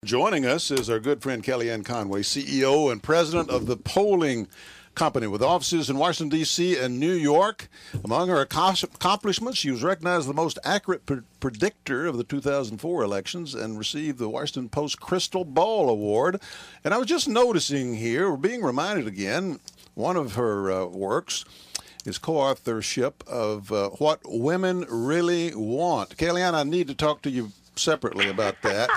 Joining us is our good friend Kellyanne Conway, CEO and president of the polling company with offices in Washington, D.C. and New York. Among her accomplishments, she was recognized as the most accurate predictor of the 2004 elections and received the Washington Post Crystal Ball Award. And I was just noticing here, we're being reminded again, one of her works is co-authorship of What Women Really Want. Kellyanne, I need to talk to you separately about that.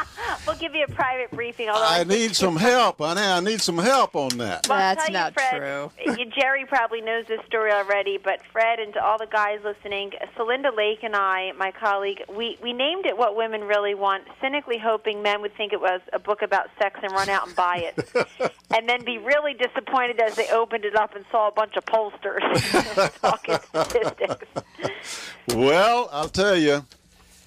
We'll give you a private briefing. I need some help. I need some help on that. Well, That's not true. Jerry probably knows this story already, but Fred and to all the guys listening, Celinda Lake and I, my colleague, we named it What Women Really Want, cynically hoping men would think it was a book about sex and run out and buy it, and then be really disappointed as they opened it up and saw a bunch of pollsters talking statistics. Well, I'll tell you,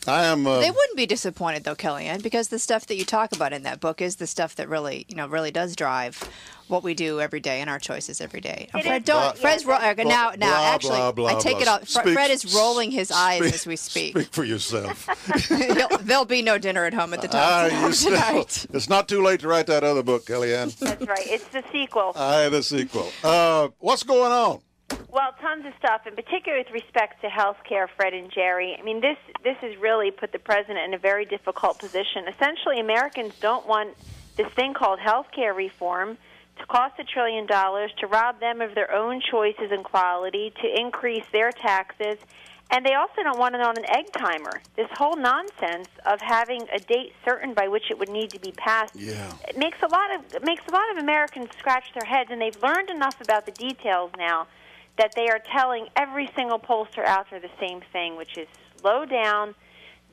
I am. They wouldn't be disappointed though, Kellyanne, because the stuff that you talk about in that book is the stuff that really, really does drive what we do every day and our choices every day. Fred, Fred's now. Actually, I take it off. Fred is rolling his eyes as we speak. Speak for yourself. There'll be no dinner at home at the Thompson tonight. It's not too late to write that other book, Kellyanne. That's right. It's the sequel. The sequel. What's going on? Well, tons of stuff, in particular with respect to health care, Fred and Jerry. I mean, this has really put the president in a very difficult position. Essentially, Americans don't want this thing called health care reform to cost $1 trillion, to rob them of their own choices and quality, to increase their taxes, and they also don't want it on an egg timer. This whole nonsense of having a date certain by which it would need to be passed, it makes a lot of Americans scratch their heads, and they've learned enough about the details now that they are telling every single pollster out there the same thing, which is slow down,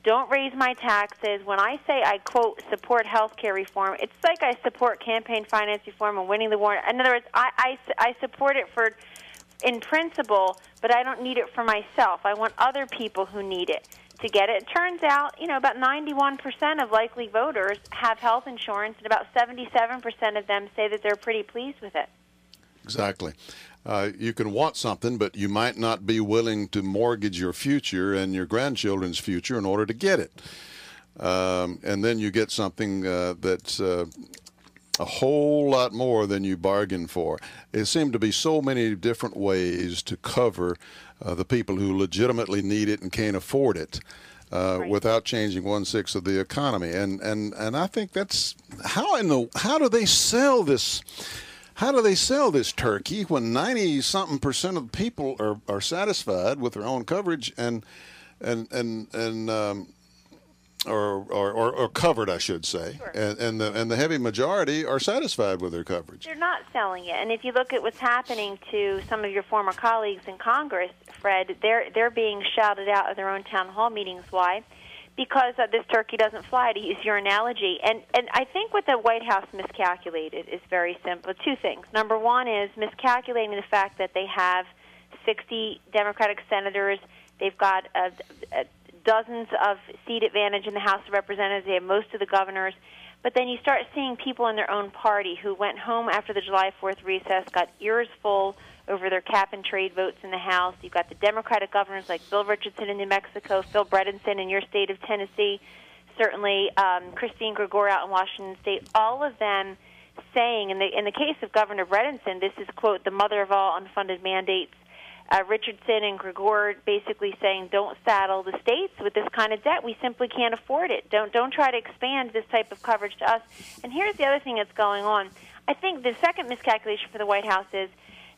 don't raise my taxes. When I say I, quote, support health care reform, it's like I support campaign finance reform and winning the war. In other words, I support it in principle, but I don't need it for myself. I want other people who need it to get it. It turns out, about 91% of likely voters have health insurance, and about 77% of them say that they're pretty pleased with it. Exactly. You can want something, but you might not be willing to mortgage your future and your grandchildren's future in order to get it. And then you get something that's a whole lot more than you bargained for. There seem to be so many different ways to cover the people who legitimately need it and can't afford it. Without changing 1/6 of the economy, and I think that's how do they sell this? How do they sell this turkey when 90-something% of the people are satisfied with their own coverage or covered, I should say, sure. and the heavy majority are satisfied with their coverage. They're not selling it, and if you look at what's happening to some of your former colleagues in Congress, Fred, they're being shouted out at their own town hall meetings. Why? Because this turkey doesn't fly, to use your analogy. And I think what the White House miscalculated is very simple. Two things. Number one is miscalculating the fact that they have 60 Democratic senators. They've got dozens of seat advantage in the House of Representatives. They have most of the governors. But then you start seeing people in their own party who went home after the July 4th recess, got ears full over their cap-and-trade votes in the House. You've got the Democratic governors like Bill Richardson in New Mexico, Phil Bredesen in your state of Tennessee, certainly Christine Gregoire out in Washington State, all of them saying, in the case of Governor Bredesen, this is, quote, the mother of all unfunded mandates, Richardson and Gregoire basically saying, don't saddle the states with this kind of debt. We simply can't afford it. Don't try to expand this type of coverage to us. And here's the other thing that's going on. I think the second miscalculation for the White House is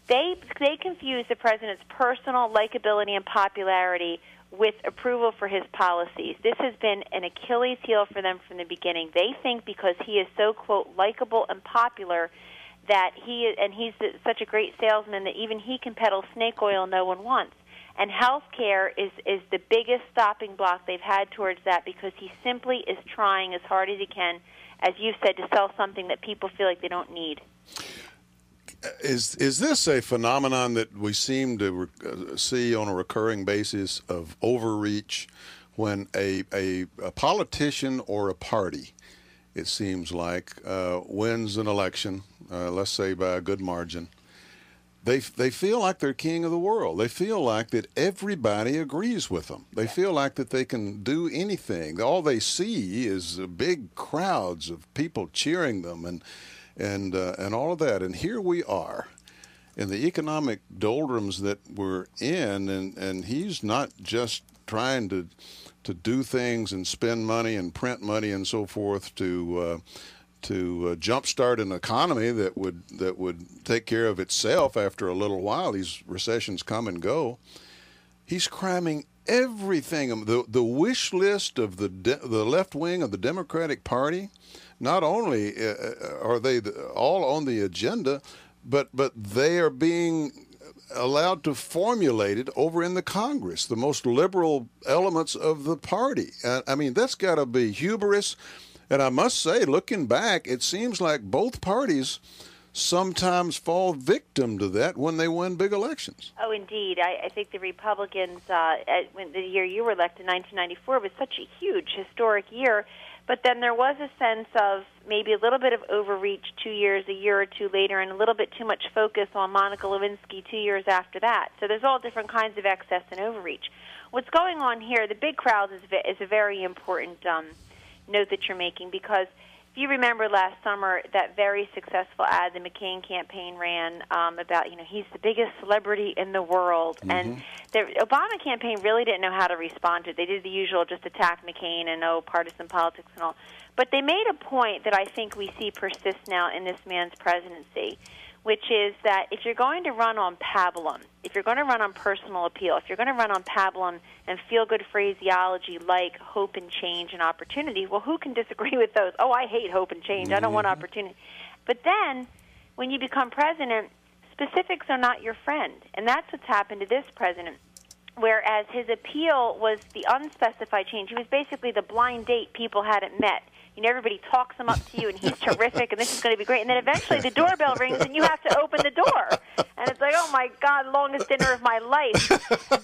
they confuse the president's personal likability and popularity with approval for his policies. This has been an Achilles heel for them from the beginning. They think because he is so, quote, likable and popular that he's such a great salesman that even he can peddle snake oil no one wants. And health care is the biggest stopping block they've had towards that, because he simply is trying as hard as he can, as you said, to sell something that people feel like they don't need. Is this a phenomenon that we seem to see on a recurring basis of overreach when a politician or a party, it seems like, wins an election, let's say by a good margin, they feel like they're king of the world. They feel like that everybody agrees with them. They feel like that they can do anything. All they see is big crowds of people cheering them and all of that. And here we are in the economic doldrums that we're in, and he's not just trying to do things and spend money and print money and so forth to jumpstart an economy that would take care of itself after a little while. These recessions come and go. He's cramming everything. The wish list of the left wing of the Democratic Party. Not only are they all on the agenda, but they are being allowed to formulate it over in the Congress, the most liberal elements of the party. I mean, that's got to be hubris. And I must say, looking back, it seems like both parties sometimes fall victim to that when they win big elections. Oh, indeed. I think the Republicans, when the year you were elected, 1994, was such a huge, historic year. But then there was a sense of maybe a little bit of overreach a year or two later, and a little bit too much focus on Monica Lewinsky 2 years after that. So there's all different kinds of excess and overreach. What's going on here, the big crowds is a very important note that you're making, because if you remember last summer, that very successful ad the McCain campaign ran about, he's the biggest celebrity in the world. Mm-hmm. And the Obama campaign really didn't know how to respond to it. They did the usual, just attack McCain and partisan politics and all. But they made a point that I think we see persist now in this man's presidency, which is that if you're going to run on pablum, if you're going to run on personal appeal, if you're going to run on pablum and feel-good phraseology like hope and change and opportunity, well, who can disagree with those? Oh, I hate hope and change. I don't want opportunity. But then when you become president, specifics are not your friend. And that's what's happened to this president. Whereas his appeal was the unspecified change. He was basically the blind date people hadn't met. Everybody talks him up to you, and he's terrific, and this is going to be great. And then eventually the doorbell rings, and you have to open the door. And it's like, oh, my God, longest dinner of my life.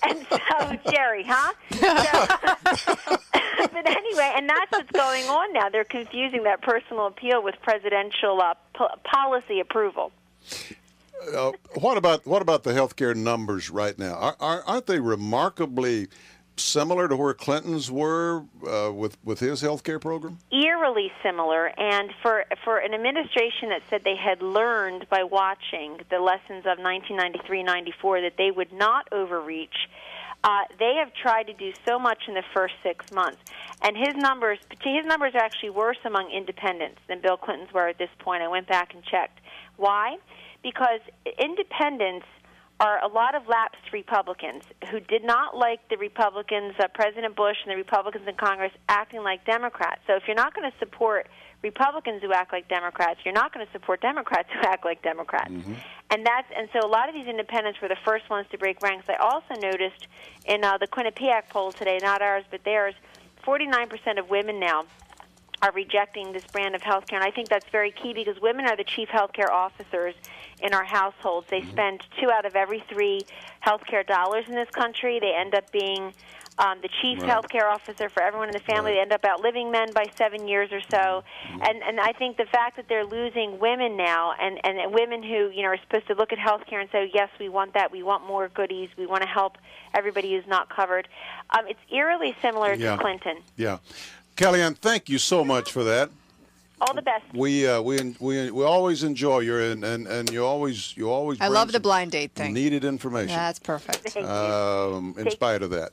And so, Jerry, huh? So, but anyway, and that's what's going on now. They're confusing that personal appeal with presidential policy approval. What about the healthcare numbers right now? Aren't they remarkably similar to where Clinton's were with his health care program? Eerily similar, and for an administration that said they had learned by watching the lessons of 1993-94 that they would not overreach, they have tried to do so much in the first 6 months. And his numbers are actually worse among independents than Bill Clinton's were at this point. I went back and checked. Why? Because independents are a lot of lapsed Republicans who did not like the Republicans, President Bush and the Republicans in Congress acting like Democrats. So if you're not going to support Republicans who act like Democrats, you're not going to support Democrats who act like Democrats. Mm-hmm. And so a lot of these independents were the first ones to break ranks. I also noticed in the Quinnipiac poll today, not ours but theirs, 49% of women now are rejecting this brand of health care. And I think that's very key because women are the chief health care officers in our households. They spend 2 out of every 3 health care dollars in this country. They end up being the chief health care officer for everyone in the family. They end up outliving men by 7 years or so. And I think the fact that they're losing women now, and women who are supposed to look at health care and say, yes, we want that, we want more goodies, we want to help everybody who's not covered, it's eerily similar to Clinton. Yeah. Kellyanne, thank you so much for that. All the best. We always enjoy your and you always I love the blind date thing. Needed information. That's perfect. In spite of that.